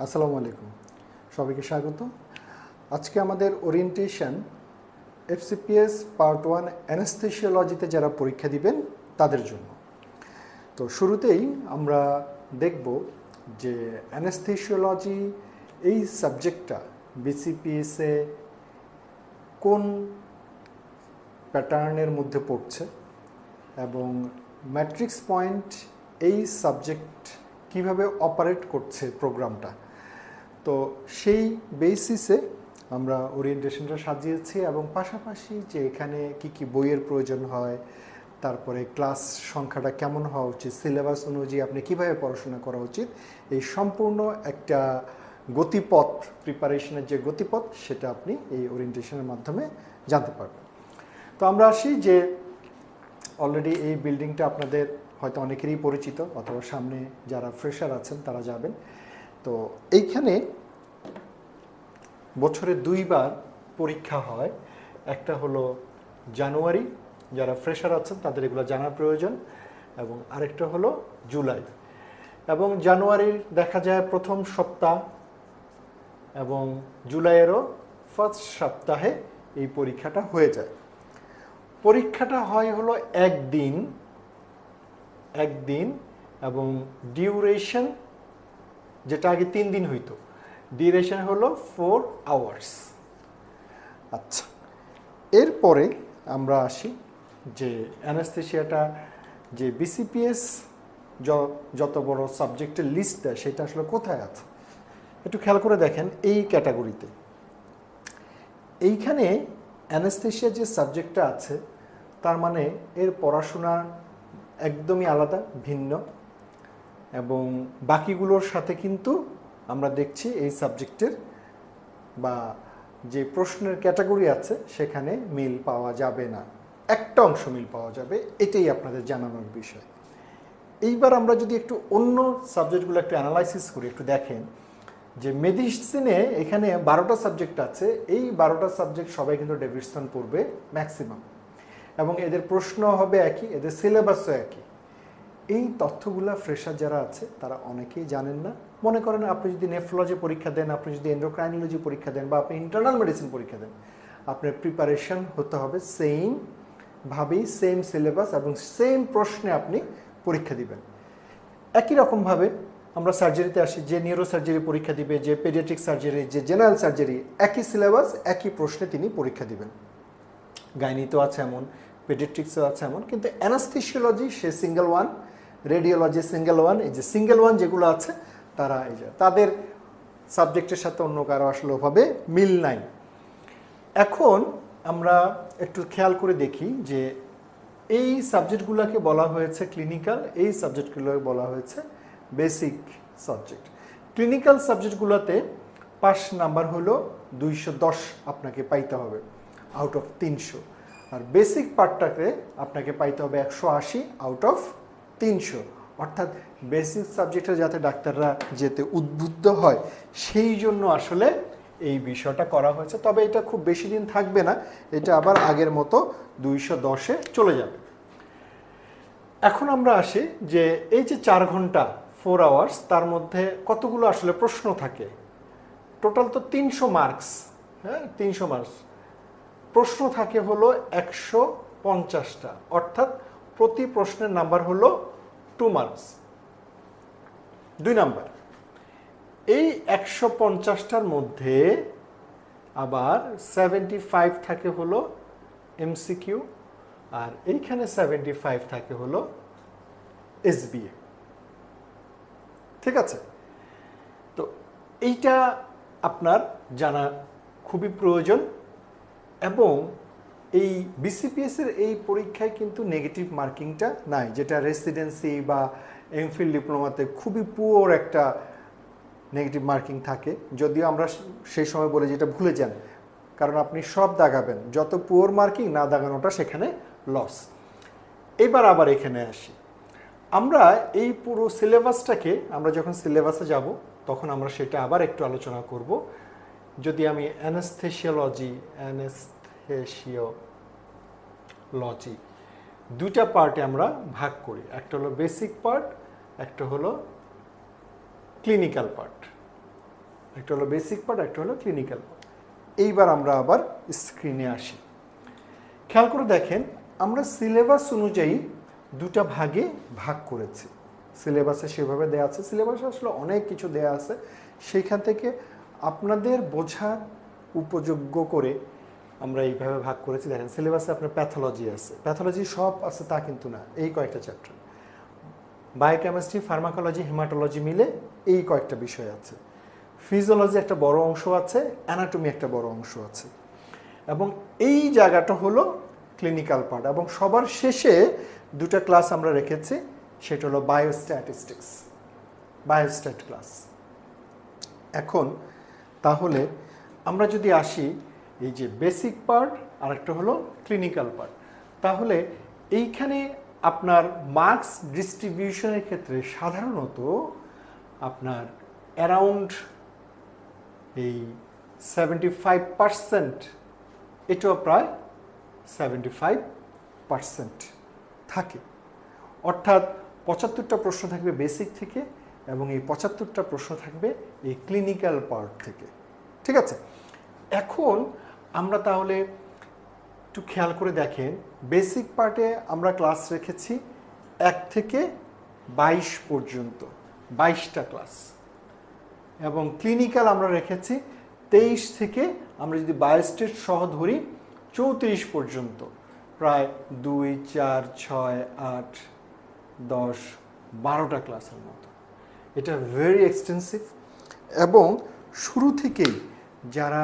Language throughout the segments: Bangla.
আসসালামু আলাইকুম, সবাইকে স্বাগত। আজকে আমাদের ওরিয়েন্টেশন এফসিপিএস পার্ট 1 অ্যানেস্থেসিওলজিতে যারা পরীক্ষা দিবেন তাদের জন্য। তো শুরুতেই আমরা দেখব যে অ্যানেস্থেসিওলজি এই সাবজেক্টটা বিসিপিএসে কোন প্যাটার্নের মধ্যে পড়ছে এবং ম্যাট্রিক্স পয়েন্ট এই সাবজেক্ট কিভাবে অপারেট করছে প্রোগ্রামটা। তো সেই বেসিসে আমরা ওরিয়েন্টেশনটা সাজিয়েছি এবং পাশাপাশি যে এখানে কি কি বইয়ের প্রয়োজন হয়, তারপরে ক্লাস সংখ্যাটা কেমন হওয়া উচিত, সিলেবাস অনুযায়ী আপনি কীভাবে পড়াশোনা করা উচিত, এই সম্পূর্ণ একটা গতিপথ, প্রিপারেশনের যে গতিপথ সেটা আপনি এই ওরিয়েন্টেশনের মাধ্যমে জানতে পারবেন। তো আমরা আসি যে অলরেডি এই বিল্ডিংটা আপনাদের হয়তো অনেকেরই পরিচিত, অথবা সামনে যারা ফ্রেশার আছেন তারা যাবেন। তো এইখানে বছরে 2 বার পরীক্ষা হয়। একটা হলো জানুয়ারি, যারা ফ্রেশার আছেন তাদের এগুলো জানার প্রয়োজন, এবং আরেকটা হলো জুলাই। এবং জানুয়ারির দেখা যায় প্রথম সপ্তাহ এবং জুলাইয়েরও ফার্স্ট সপ্তাহে এই পরীক্ষাটা হয়ে যায়। পরীক্ষাটা হয় হলো একদিন এবং ডিউরেশন, যেটা আগে 3 দিন হইতো, ডিউরেশন হলো 4 আওয়ার্স। আচ্ছা, এরপরে আমরা আসি যে অ্যানেস্থেসিয়াটা যে বিসিপিএস যত বড় সাবজেক্টের লিস্ট দেয় সেটা আসলে কোথায় আছে একটু খেয়াল করে দেখেন। এই ক্যাটাগরিতে এইখানে অ্যানেস্থেসিয়া যে সাবজেক্টটা আছে তার মানে এর পড়াশোনা একদমই আলাদা, ভিন্ন, এবং বাকিগুলোর সাথে কিন্তু আমরা দেখছি এই সাবজেক্টের বা যে প্রশ্নের ক্যাটাগরি আছে সেখানে মিল পাওয়া যাবে না, একটা অংশ মিল পাওয়া যাবে, এটাই আপনাদের জানানোর বিষয়। এইবার আমরা যদি একটু অন্য সাবজেক্টগুলো একটু অ্যানালাইসিস করি, একটু দেখেন যে মেডিসিনে এখানে 12টা সাবজেক্ট আছে। এই 12টা সাবজেক্ট সবাই কিন্তু ডেভিডসন পড়বে ম্যাক্সিমাম, এবং এদের প্রশ্ন হবে একই, এদের সিলেবাসও একই। এই তথ্যগুলো ফ্রেশার যারা আছে তারা অনেকেই জানেন না। মনে করেন আপনি যদি নেফ্রোলজি পরীক্ষা দেন, আপনি যদি এন্ডোক্রাইনোলজি পরীক্ষা দেন, বা আপনি ইন্টারনাল মেডিসিন পরীক্ষা দেন, আপনার প্রিপারেশন হতে হবে সেমভাবেই, সেম সিলেবাস এবং সেম প্রশ্নে আপনি পরীক্ষা দিবেন। একই রকমভাবে আমরা সার্জারিতে আসি, যে নিউরো সার্জারি পরীক্ষা দিবে, যে পেডিয়াট্রিক সার্জারি, যে জেনারেল সার্জারি, একই সিলেবাস একই প্রশ্নে তিনি পরীক্ষা দিবেন। গাইনিতেও আছে এমন, পেডিয়াট্রিক্সও আছে এমন, কিন্তু অ্যানাস্থেসিওলজি সে single one, radiology single one. এই যে সিঙ্গেল ওয়ান যেগুলো আছে তারা এই যে তাদের সাবজেক্টের সাথে অন্য কারো আসলে ওভাবে মিল নাই। এখন আমরা একটু খেয়াল করে দেখি যে এই সাবজেক্টগুলোকে বলা হয়েছে ক্লিনিক্যাল, এই সাবজেক্টগুলোকে বলা হয়েছে বেসিক সাবজেক্ট। ক্লিনিক্যাল সাবজেক্টগুলোতে পাস নাম্বার হলো 210 আপনাকে পাইতে হবে আউট অফ 300, আর বেসিক পার্টটাকে আপনাকে পাইতে হবে 180 আউট অফ 300। অর্থাৎ বেসিক সাবজেক্টে যাতে ডাক্তাররা যেতে উদ্বুদ্ধ হয় সেই জন্য আসলে এই বিষয়টা করা হয়েছে। তবে এটা খুব বেশি দিন থাকবে না, এটা আবার আগের মতো 210-এ চলে যাবে। এখন আমরা আসি যে এই যে 4 ঘন্টা 4 আওয়ার্স, তার মধ্যে কতগুলো আসলে প্রশ্ন থাকে। টোটাল তো 300 মার্কস, হ্যাঁ 300 মার্কস। প্রশ্ন থাকে হলো 150টা, অর্থাৎ প্রতি প্রশ্নের নাম্বার হলো 2 মার্কস, 2 নাম্বার। এই 150টার মধ্যে আবার 75 থাকে হলো এমসিকিউ, আর এইখানে 75 থাকে হলো এসবিএ। ঠিক আছে? তো এইটা আপনার জানা খুবই প্রয়োজন। এবং এই বিসিপিএসের এই পরীক্ষায় কিন্তু নেগেটিভ মার্কিংটা নাই, যেটা রেসিডেন্সি বা এমফিল ডিপ্লোমাতে খুবই পুয়ার একটা নেগেটিভ মার্কিং থাকে। যদিও আমরা সেই সময় বলে যেটা ভুলে যান, কারণ আপনি সব দাগাবেন, যত পুয়ার মার্কিং না দাগানোটা সেখানে লস। এবার আবার এখানে আসি, আমরা এই পুরো সিলেবাসটাকে, আমরা যখন সিলেবাসে যাব তখন আমরা সেটা আবার একটু আলোচনা করব। যদি আমি অ্যানেস্থেসিওলজি দুটা পার্টে আমরা ভাগ করি, একটা হলো বেসিক পার্ট, একটা হলো ক্লিনিক্যাল পার্ট। একটা হলো বেসিক পার্ট, একটা হলো ক্লিনিক্যাল পার্ট। এইবার আমরা আবার স্ক্রিনে আসি। খেয়াল করে দেখেন, আমরা সিলেবাস অনুযায়ী দুটা ভাগে ভাগ করেছি। সিলেবাসে সেভাবে দেয়া আছে, সিলেবাসে আসলে অনেক কিছু দেয়া আছে, সেইখান থেকে আপনাদের বোঝার উপযোগ্য করে আমরা এইভাবে ভাগ করেছি। দেখেন সিলেবাসে আপনার প্যাথোলজি আছে, প্যাথোলজি সব আছে তা কিন্তু না, এই কয়েকটা চ্যাপ্টার। বায়োকেমিস্ট্রি, ফার্মাকোলজি, হেমাটোলজি মিলে এই কয়েকটা বিষয় আছে। ফিজিওলজি একটা বড় অংশ আছে, অ্যানাটমি একটা বড় অংশ আছে, এবং এই জায়গাটা হলো ক্লিনিক্যাল পার্ট। এবং সবার শেষে দুটা ক্লাস আমরা রেখেছি, সেটা হলো বায়োস্ট্যাটিস্টিক্স, বায়োস্ট্যাট ক্লাস। এখন তাহলে আমরা যদি আসি এই যে বেসিক পার্ট আর একটা হলো ক্লিনিক্যাল পার্ট, তাহলে এইখানে আপনার মার্কস ডিস্ট্রিবিউশনের ক্ষেত্রে সাধারণত আপনার অ্যারাউন্ড এই 75%, এটাও প্রায় 75% থাকে। অর্থাৎ 75টা প্রশ্ন থাকবে বেসিক থেকে এবং এই 75টা প্রশ্ন থাকবে এই ক্লিনিক্যাল পার্ট থেকে। ঠিক আছে, এখন আমরা তাহলে একটু খেয়াল করে দেখেন, বেসিক পার্টে আমরা ক্লাস রেখেছি 1 থেকে 22 পর্যন্ত, 22টা ক্লাস, এবং ক্লিনিক্যাল আমরা রেখেছি 23 থেকে, আমরা যদি বায়োস্টেট সহ ধরি 34 পর্যন্ত, প্রায় 2, 4, 6, 8, 10, 12টা ক্লাসের মতো। এটা ভেরি এক্সটেন্সিভ। এবং শুরু থেকেই যারা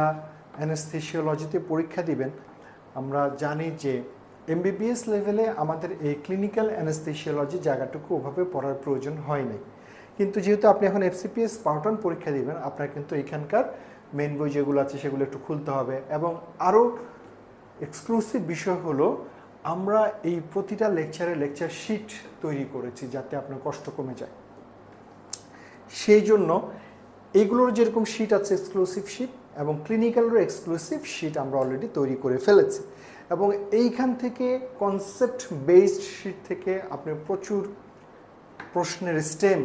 অ্যানেস্থেসিওলজিতে পরীক্ষা দিবেন, আমরা জানি যে এমবিবিএস লেভেলে আমাদের এই ক্লিনিক্যাল অ্যানেস্থেসিওলজি জায়গাটুকু ওভাবে পড়ার প্রয়োজন হয় নাই। কিন্তু যেহেতু আপনি এখন এফসিপিএস পার্ট 1 পরীক্ষা দিবেন, আপনার কিন্তু এখানকার মেন বই যেগুলো আছে সেগুলো একটু খুলতে হবে। এবং আরও এক্সক্লুসিভ বিষয় হলো, আমরা এই প্রতিটা লেকচার শিট তৈরি করেছি যাতে আপনার কষ্ট কমে যায়। সেই জন্য এইগুলোর যেরকম শিট আছে এক্সক্লুসিভ শিট, এবং ক্লিনিক্যালেরও এক্সক্লুসিভ শিট আমরা অলরেডি তৈরি করে ফেলেছি। এবং এইখান থেকে কনসেপ্ট বেসড শিট থেকে আপনি প্রচুর প্রশ্নের স্টেম,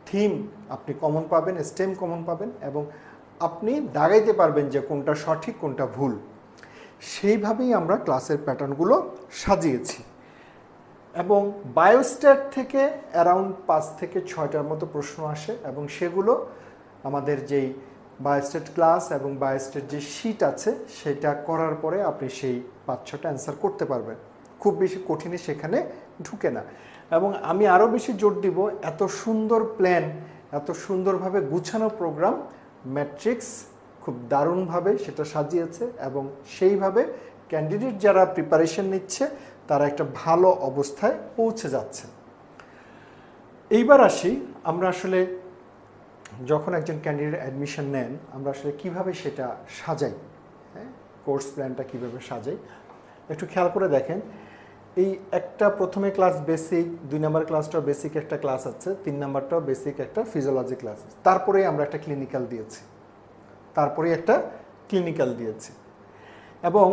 থিম আপনি কমন পাবেন, স্টেম কমন পাবেন, এবং আপনি দাগাইতে পারবেন যে কোনটা সঠিক কোনটা ভুল। সেইভাবেই আমরা ক্লাসের প্যাটার্নগুলো সাজিয়েছি। এবং বায়োস্ট্যাট থেকে অ্যারাউন্ড 5 থেকে 6টার মতো প্রশ্ন আসে, এবং সেগুলো আমাদের যেই বায়োস্ট্যাট ক্লাস এবং বায়োস্ট্যাট যে শিট আছে সেটা করার পরে আপনি সেই 5-6টা অ্যান্সার করতে পারবেন। খুব বেশি কঠিনই সেখানে ঢুকে না। এবং আমি আরও বেশি জোর দিব, এত সুন্দর প্ল্যান, এত সুন্দরভাবে গুছানো প্রোগ্রাম ম্যাট্রিক্স খুব দারুণভাবে সেটা সাজিয়েছে, এবং সেইভাবে ক্যান্ডিডেট যারা প্রিপারেশন নিচ্ছে তারা একটা ভালো অবস্থায় পৌঁছে যাচ্ছে। এইবার আসি, আমরা আসলে যখন একজন ক্যান্ডিডেট অ্যাডমিশন নেন, আমরা আসলে কীভাবে সেটা সাজাই, হ্যাঁ, কোর্স প্ল্যানটা কীভাবে সাজাই একটু খেয়াল করে দেখেন। এই একটা প্রথমে ক্লাস বেসিক, 2 নম্বর ক্লাসটাও বেসিক একটা ক্লাস আছে, 3 নম্বরটাও বেসিক একটা ফিজিওলজি ক্লাস আছে, তারপরে আমরা একটা ক্লিনিক্যাল দিয়েছি, এবং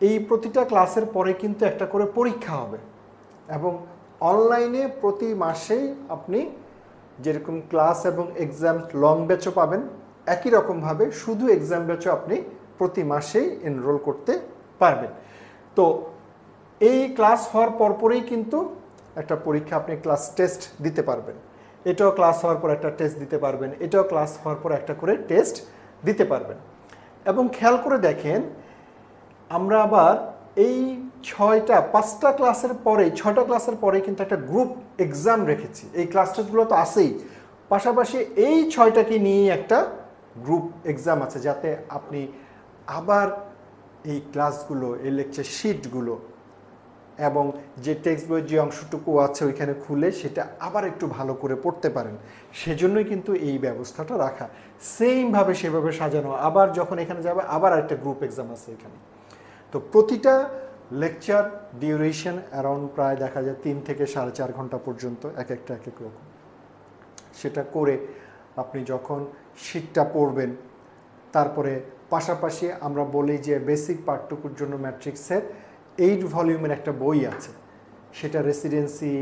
এই প্রতিটা ক্লাসের পরে কিন্তু একটা করে পরীক্ষা হবে। এবং অনলাইনে প্রতি মাসেই আপনি যেরকম ক্লাস এবং এক্সাম লং ব্যাচও পাবেন, একই রকমভাবে শুধু এক্সাম ব্যাচও আপনি প্রতি মাসেই এনরোল করতে পারবেন। তো এই ক্লাস হওয়ার পরপরেই কিন্তু একটা পরীক্ষা, আপনি ক্লাস টেস্ট দিতে পারবেন, এটাও ক্লাস হওয়ার পর একটা টেস্ট দিতে পারবেন, এটাও ক্লাস হওয়ার পর একটা করে টেস্ট দিতে পারবেন। এবং খেয়াল করে দেখেন, আমরা আবার এই 5টা ক্লাসের পরে, 6টা ক্লাসের পরে কিন্তু একটা গ্রুপ এক্সাম রেখেছি। এই ক্লাস টেস্টগুলো তো আছেই, পাশাপাশি এই 6টাকে নিয়েই একটা গ্রুপ এক্সাম আছে, যাতে আপনি আবার এই ক্লাসগুলো, এই লেকচার শিটগুলো এবং যে টেক্সট বইয়ের যে অংশটুকু আছে ওইখানে খুলে সেটা আবার একটু ভালো করে পড়তে পারেন। সেজন্যই কিন্তু এই ব্যবস্থাটা রাখা, সেমভাবে সেভাবে সাজানো। আবার যখন এখানে যাবে আবার একটা গ্রুপ এক্সাম আছে এখানে। তো প্রতিটা লেকচার ডিউরেশন অ্যারাউন্ড প্রায় দেখা যায় 3 থেকে 4.5 ঘন্টা পর্যন্ত, এক এক রকম। সেটা করে আপনি যখন শিটটা পড়বেন, তারপরে পাশাপাশি আমরা বলি যে বেসিক পার্টটুকুর জন্য ম্যাট্রিক্সের 8 ভলিউমের একটা বই আছে, সেটা রেসিডেন্সি,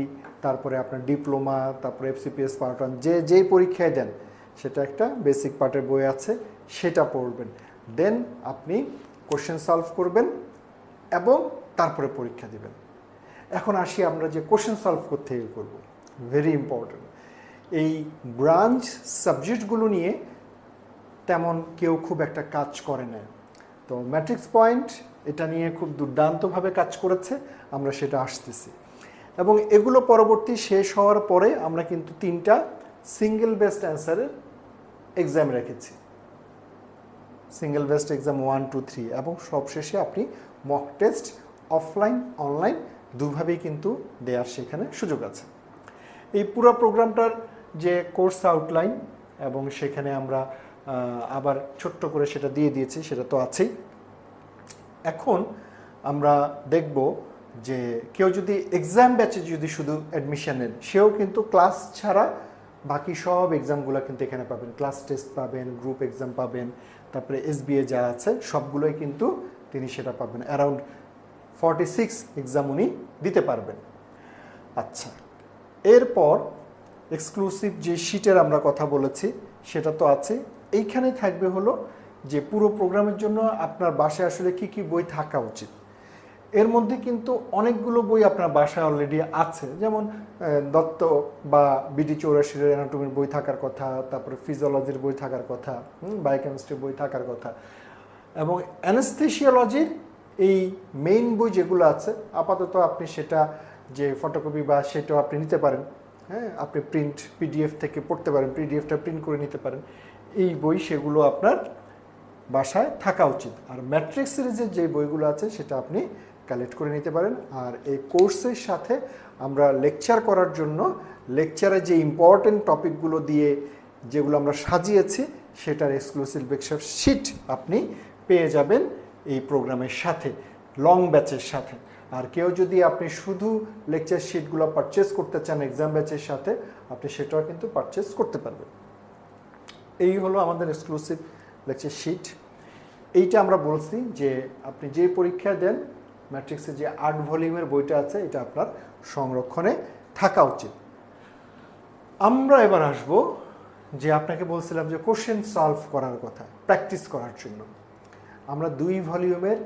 তারপরে আপনার ডিপ্লোমা, তারপরে এফসিপিএস পার্ট 1 যেই পরীক্ষায় দেন সেটা একটা বেসিক পার্টের বই আছে, সেটা পড়বেন। দেন আপনি কোশ্চেন সলভ করবেন এবং তারপরে পরীক্ষা দিবেন। এখন আসি আমরা যে কোশ্চেন সলভ করতে করব, ভেরি ইম্পর্টেন্ট। এই ব্রাঞ্চ সাবজেক্টগুলো নিয়ে তেমন কেউ খুব একটা কাজ করে না, তো ম্যাট্রিক্স পয়েন্ট এটা নিয়ে খুব দুর্দান্তভাবে কাজ করেছে, আমরা সেটা আসতেছি। এবং এগুলো পরবর্তী শেষ হওয়ার পরে আমরা কিন্তু 3টা সিঙ্গেল বেস্ট অ্যান্সারের এক্সাম রেখেছি, সিঙ্গেল বেস্ট এক্সাম 1, 2, 3, এবং সবশেষে আপনি মক টেস্ট অফলাইন অনলাইন দুভাবেই কিন্তু দেওয়ার সেখানে সুযোগ আছে। এই পুরো প্রোগ্রামটার যে কোর্স আউটলাইন এবং সেখানে আমরা আবার ছোট্ট করে সেটা দিয়ে দিয়েছি, সেটা তো আছেই। এখন আমরা দেখব যে কেউ যদি এক্সাম ব্যাচে যদি শুধু অ্যাডমিশন নেন, সেও কিন্তু ক্লাস ছাড়া বাকি সব এক্সামগুলো কিন্তু এখানে পাবেন, ক্লাস টেস্ট পাবেন, গ্রুপ এক্সাম পাবেন, তারপরে SBA যা আছে সবগুলোই কিন্তু তিনি সেটা পাবেন। অ্যারাউন্ড 46 এক্সাম উনি দিতে পারবেন। আচ্ছা, এরপর এক্সক্লুসিভ যে শিটের আমরা কথা বলেছি সেটা তো আছে। এইখানে থাকবে হলো যে পুরো প্রোগ্রামের জন্য আপনার বাসায় আসলে কি কি বই থাকা উচিত। এর মধ্যে কিন্তু অনেকগুলো বই আপনার বাসায় অলরেডি আছে, যেমন দত্ত বা BD 84 অ্যানাটমির বই থাকার কথা, তারপরে ফিজিওলজির বই থাকার কথা, বায়োকেমিস্ট্রির বই থাকার কথা, এবং অ্যানেস্থেসিওলজির এই মেইন বই যেগুলো আছে আপাতত আপনি সেটা যে ফটোকপি বা সেটাও আপনি নিতে পারেন, হ্যাঁ, আপনি প্রিন্ট PDF থেকে পড়তে পারেন, PDFটা প্রিন্ট করে নিতে পারেন। এই বই সেগুলো আপনার বাসায় থাকা উচিত। আর ম্যাট্রিক্স সিরিজের যে বইগুলো আছে সেটা আপনি কালেক্ট করে নিতে পারেন। আর এই কোর্সের সাথে আমরা লেকচার করার জন্য লেকচারে যে ইম্পর্টেন্ট টপিকগুলো দিয়ে যেগুলো আমরা সাজিয়েছি সেটার এক্সক্লুসিভ লেকচার শিট আপনি পেয়ে যাবেন এই প্রোগ্রামের সাথে, লং ব্যাচের সাথে। আর কেউ যদি আপনি শুধু লেকচার শিটগুলো পারচেস করতে চান এক্সাম ব্যাচের সাথে, আপনি সেটাও কিন্তু পারচেস করতে পারবেন। এই হলো আমাদের এক্সক্লুসিভ লেকচার শিট। এইটা আমরা বলছি যে আপনি যে পরীক্ষা দেন ম্যাট্রিক্সের যে 8 ভলিউমের বইটা আছে এটা আপনার সংরক্ষণে থাকা উচিত। আমরা এবার আসব যে আপনাকে বলছিলাম যে কোশ্চেন সলভ করার কথা, প্র্যাকটিস করার জন্য আমরা 2 ভলিউমের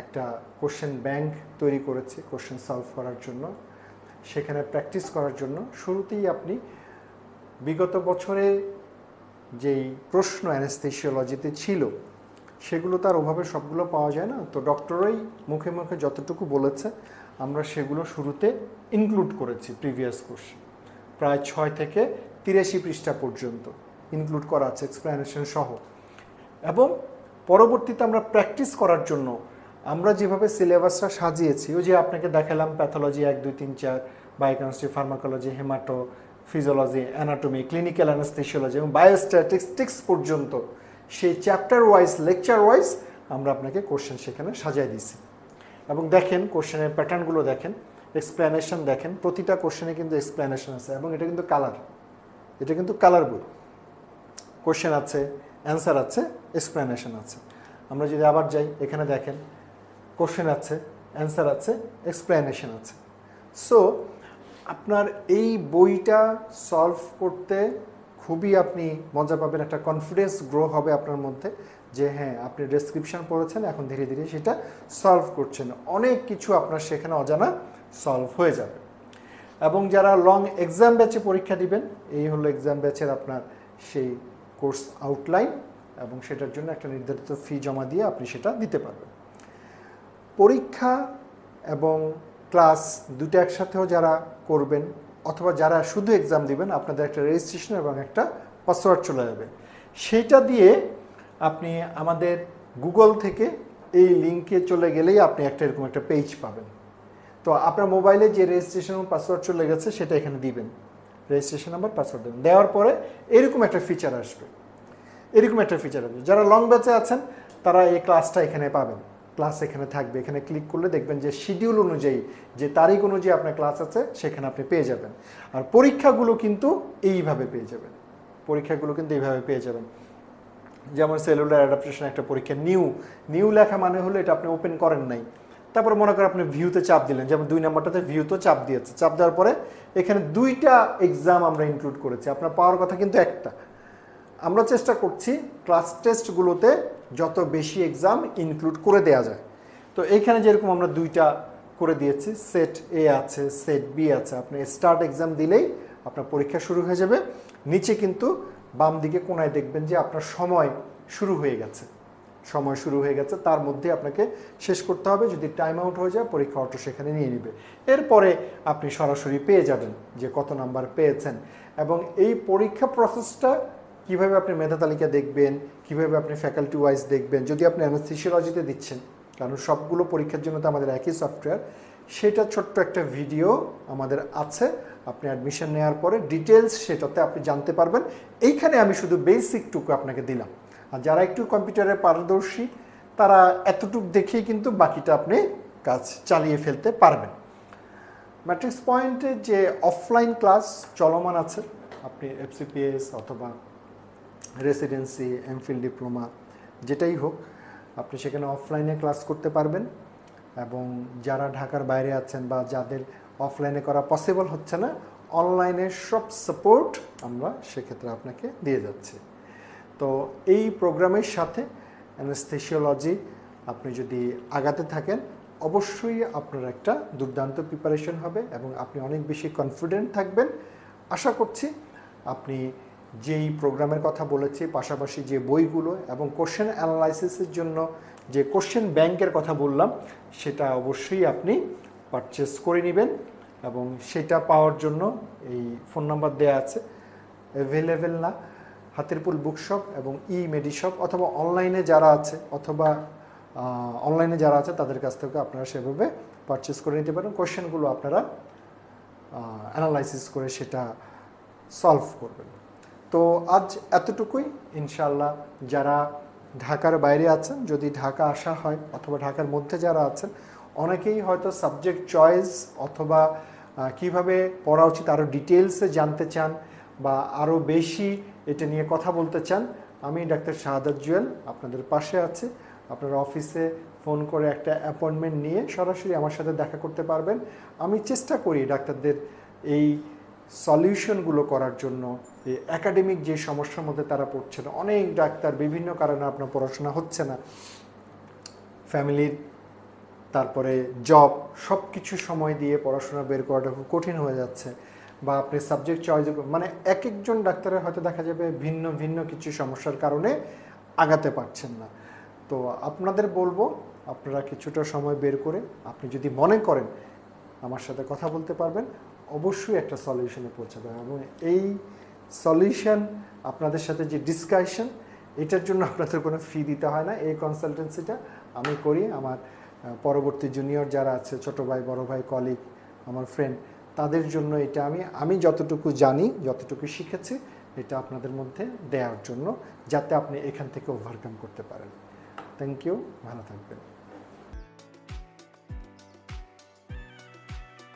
একটা কোশ্চেন ব্যাংক তৈরি করেছি কোশ্চেন সলভ করার জন্য। সেখানে প্র্যাকটিস করার জন্য শুরুতেই আপনি বিগত বছরে যেই প্রশ্ন অ্যানেস্থেসিওলজিতে ছিল সেগুলো তার ওভাবে সবগুলো পাওয়া যায় না, তো ডক্টরই মুখে মুখে যতটুকু বলেছে আমরা সেগুলো শুরুতে ইনক্লুড করেছি। প্রিভিয়াস কোশ্চেন প্রায় 6 থেকে 83 পৃষ্ঠা পর্যন্ত ইনক্লুড করা আছে এক্সপ্লেনেশন সহ। এবং পরবর্তীতে আমরা প্র্যাকটিস করার জন্য আমরা যেভাবে সিলেবাসটা সাজিয়েছি, ওই যে আপনাকে দেখালাম pathology 1, 2, 3, 4, biochemistry, pharmacology, হেমাটো, physiology, anatomy, clinical anaesthesiology এবং বায়োস্ট্যাটিস্টিক্স পর্যন্ত সেই চ্যাপ্টার ওয়াইজ লেকচার ওয়াইজ আমরা আপনাকে কোশ্চেন সেখানে সাজিয়ে দিয়েছি। এবং দেখেন কোশ্চেনের প্যাটার্নগুলো দেখেন, এক্সপ্লেনেশন দেখেন, প্রতিটা কোশ্চেনে কিন্তু এক্সপ্লেনেশন আছে এবং এটা কিন্তু কালার, এটা কিন্তু কালার বই। কোশ্চেন আছে, অ্যান্সার আছে, এক্সপ্লেনেশন আছে। আমরা যদি আবার যাই এখানে দেখেন কোশ্চেন আছে, অ্যান্সার আছে, এক্সপ্লেনেশন আছে। সো আপনার এই বইটা সলভ করতে খুবই আপনি মজা পাবেন, একটা কনফিডেন্স গ্রো হবে আপনার মধ্যে যে হ্যাঁ আপনি ডেসক্রিপশন পড়েছেন, এখন ধীরে ধীরে সেটা সলভ করছেন, অনেক কিছু আপনার সেখানে অজানা সলভ হয়ে যাবে। এবং যারা লং এক্সাম ব্যাচে পরীক্ষা দিবেন, এই হলো এক্সাম ব্যাচের আপনার সেই কোর্স আউটলাইন, এবং সেটার জন্য একটা নির্ধারিত ফি জমা দিয়ে আপনি সেটা দিতে পারবেন। পরীক্ষা এবং ক্লাস দুটো একসাথেও যারা করবেন অথবা যারা শুধু এক্সাম দিবেন, আপনাদের একটা রেজিস্ট্রেশন এবং একটা পাসওয়ার্ড চলে যাবে। সেইটা দিয়ে আপনি আমাদের গুগল থেকে এই লিঙ্কে চলে গেলেই আপনি একটা এরকম একটা পেজ পাবেন। তো আপনার মোবাইলে যে রেজিস্ট্রেশন এবং পাসওয়ার্ড চলে গেছে সেটা এখানে দিবেন, রেজিস্ট্রেশন নাম্বার, পাসওয়ার্ড দেবেন। দেওয়ার পরে এরকম একটা ফিচার আসবে, এরকম একটা ফিচার আসবে। যারা লং ব্যাচে আছেন তারা এই ক্লাসটা এখানে পাবেন, ক্লাস এখানে থাকবে। এখানে ক্লিক করলে দেখবেন যে শিডিউল অনুযায়ী, যে তারিখ অনুযায়ী আপনার ক্লাস আছে সেখানে আপনি পেয়ে যাবেন। আর পরীক্ষাগুলো কিন্তু এইভাবে পেয়ে যাবেন, পরীক্ষাগুলো কিন্তু এইভাবে পেয়ে যাবেন। যেমন সেলুলার অ্যাডাপ্টেশন একটা পরীক্ষা, নিউ লেখা মানে হলো এটা আপনি ওপেন করেন নাই, তারপরে মনে করেন আপনি ভিউতে চাপ দিলেন, যেমন 2 নম্বরটাতে ভিউতে চাপ দিয়েছে, চাপ দেওয়ার পরে এখানে 2টা এক্সাম আমরা ইনক্লুড করেছি, আপনার পাওয়ার কথা কিন্তু একটা। আমরা চেষ্টা করছি ক্লাস টেস্টগুলোতে যত বেশি এক্সাম ইনক্লুড করে দেওয়া যায়। তো এইখানে যেরকম আমরা 2টা করে দিয়েছি, সেট এ আছে, সেট বি আছে। আপনি স্টার্ট এক্সাম দিলেই আপনার পরীক্ষা শুরু হয়ে যাবে। নিচে কিন্তু বাম দিকে কোনায় দেখবেন যে আপনার সময় শুরু হয়ে গেছে, তার মধ্যে আপনাকে শেষ করতে হবে। যদি টাইম আউট হয়ে যায় পরীক্ষা অটো সেখানে নিয়ে নেবে। এরপরে আপনি সরাসরি পেয়ে যাবেন যে কত নাম্বার পেয়েছেন। এবং এই পরীক্ষা প্রসেসটা কিভাবে আপনি মেধা তালিকা দেখবেন, কিভাবে আপনি ফ্যাকাল্টি ওয়াইজ দেখবেন, যদি আপনি অ্যানাস্থেসিওলজিতে দিচ্ছেন, কারণ সবগুলো পরীক্ষার জন্য তো আমাদের একই সফটওয়্যার, সেটা ছোট্ট একটা ভিডিও আমাদের আছে। আপনি অ্যাডমিশন নেওয়ার পরে ডিটেলস সেটাতে আপনি জানতে পারবেন। এইখানে আমি শুধু বেসিকটুকু আপনাকে দিলাম। আর যারা একটু কম্পিউটারে পারদর্শী তারা এতটুকু দেখেই কিন্তু বাকিটা আপনি কাজ চালিয়ে ফেলতে পারবেন। ম্যাট্রিক্স পয়েন্টে যে অফলাইন ক্লাস চলমান আছে, আপনি এফসিপিএস অথবা রেসিডেন্সি, এমফিল ডিপ্লোমা যেটাই হোক, আপনি সেখানে অফলাইনে ক্লাস করতে পারবেন। এবং যারা ঢাকার বাইরে আছেন বা যাদের অফলাইনে করা পসিবল হচ্ছে না, অনলাইনে সব সাপোর্ট আমরা সেক্ষেত্রে আপনাকে দিয়ে যাচ্ছি। তো এই প্রোগ্রামের সাথে অ্যানাস্থেসিওলজি আপনি যদি আগাতে থাকেন, অবশ্যই আপনার একটা দুর্দান্ত প্রিপারেশন হবে এবং আপনি অনেক বেশি কনফিডেন্ট থাকবেন। আশা করছি আপনি যেই প্রোগ্রামের কথা বলেছি, পাশাপাশি যে বইগুলো এবং কোশ্চেন অ্যানালাইসিসের জন্য যে কোশ্চেন ব্যাংকের কথা বললাম, সেটা অবশ্যই আপনি পারচেস করে নেবেন। এবং সেটা পাওয়ার জন্য এই ফোন নাম্বার দেওয়া আছে, অ্যাভেলেবেল না, হাতেরপুল বুকশপ এবং মেডিশপ, অথবা অনলাইনে যারা আছে তাদের কাছ থেকে আপনারা সেভাবে পারচেস করে নিতে পারেন। কোশ্চেনগুলো আপনারা অ্যানালাইসিস করে সেটা সলভ করবেন। তো আজ এতটুকুই। ইনশাআল্লাহ যারা ঢাকার বাইরে আছেন, যদি ঢাকা আসা হয়, অথবা ঢাকার মধ্যে যারা আছেন, অনেকেই হয়তো সাবজেক্ট চয়েস অথবা কিভাবে পড়া উচিত আরও ডিটেলসে জানতে চান বা আরও বেশি এটা নিয়ে কথা বলতে চান। আমি ডাক্তার শাহাদাত জুয়েল আপনাদের পাশে আছি। আপনারা অফিসে ফোন করে একটা অ্যাপয়েন্টমেন্ট নিয়ে সরাসরি আমার সাথে দেখা করতে পারবেন। আমি চেষ্টা করি ডাক্তারদের এই সলিউশনগুলো করার জন্য। এই একাডেমিক যে সমস্যার মধ্যে তারা পড়ছে না, অনেক ডাক্তার বিভিন্ন কারণে আপনার পড়াশোনা হচ্ছে না, ফ্যামিলির, তারপরে জব, সব কিছু সময় দিয়ে পড়াশোনা বের করাটা খুব কঠিন হয়ে যাচ্ছে, বা আপনি সাবজেক্ট চয়েস, মানে এক একজন ডাক্তারের হয়তো দেখা যাবে ভিন্ন ভিন্ন কিছু সমস্যার কারণে আগাতে পারছেন না। তো আপনাদের বলবো আপনারা কিছুটা সময় বের করে আপনি যদি মনে করেন আমার সাথে কথা বলতে পারবেন, অবশ্যই একটা সলিউশনে পৌঁছাবেন। এবং এই সলিউশন আপনাদের সাথে যে ডিসকাশন, এটার জন্য আপনাদের কোনো ফি দিতে হয় না। এই কনসালটেন্সিটা আমি করি আমার পরবর্তী জুনিয়র যারা আছে, ছোটো ভাই, বড় ভাই, কলিগ, আমার ফ্রেন্ড, তাদের জন্য এটা আমি যতটুকু জানি, যতটুকু শিখেছি, এটা আপনাদের মধ্যে দেওয়ার জন্য, যাতে আপনি এখান থেকে ওভারকাম করতে পারেন। থ্যাংক ইউ, ভালো থাকবেন।